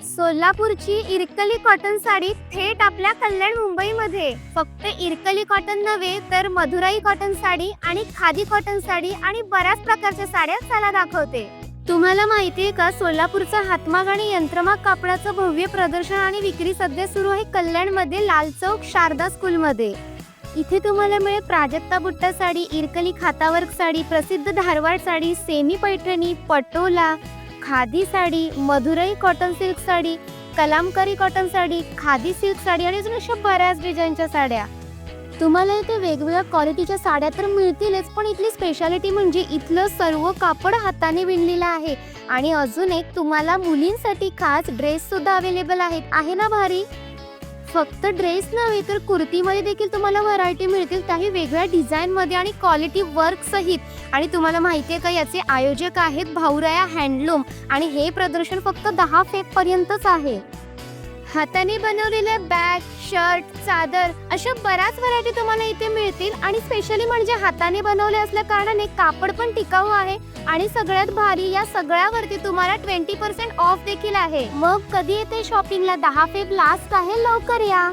सोलापूरची इरकली कॉटन साडी थेट आपल्या कल्याण मुंबईमध्ये. फक्त इरकली कॉटन नव्हे तर मधुराई कॉटन साडी आणि खादी कॉटन साडी आणि बऱ्याच प्रकारच्या साड्या चला दाखवते. तुम्हाला माहितीये का, सोलापूरचा हातमाग आणि यंत्रमाग कापडाचं भव्य प्रदर्शन आणि विक्री सध्या सुरू आहे कल्याण मध्ये लाल चौक शारदा स्कूल मध्ये. इथे तुम्हाला मिळेल प्राजक्ता बुट्टा साडी, इरकली खातावर्क साडी, प्रसिद्ध Dharwad sari, semi Paithani, Patola, khadi sari, Madurai cotton silk sari, Kalamkari cotton sari, khadi silk sari आणि अजून अशा बऱ्याच डिझाईनच्या साड्या. तुम्हाला इथे वेगवेगळ्या क्वालिटीच्या साड्या तर मिळतीलच, पण इथली स्पेशालिटी म्हणजे इथलं सर्व कापड हाताने विणलेलं आहे. आणि अजून एक, तुम्हाला मुलींसाठी खास ड्रेस सुद्धा अवेलेबल आहेत. आहे ना भारी? फक्त ड्रेस नव्हे तर कुर्तीमध्ये देखील तुम्हाला व्हरायटी मिळतील, त्याही वेगळ्या डिझाईन मध्ये आणि क्वालिटी वर्क सहित. आणि तुम्हाला माहिती आहे का, याचे आयोजक आहेत भाऊराया हँडलूम आणि हे प्रदर्शन फक्त 10 फेब पर्यंतच आहे. हाताने बनवलेले बॅग, शर्ट, चादर अशा बऱ्याच व्हरायटी तुम्हाला इथे मिळतील. आणि स्पेशली म्हणजे हाताने बनवले असल्या कारणाने कापड पण टिकाऊ आहे. आणि सगळ्यात भारी, या सगळ्यावरती तुम्हाला 20% ऑफ देखील आहे. मग कधी येते शॉपिंगला? 10 फेब लास्ट आहे, लवकर या.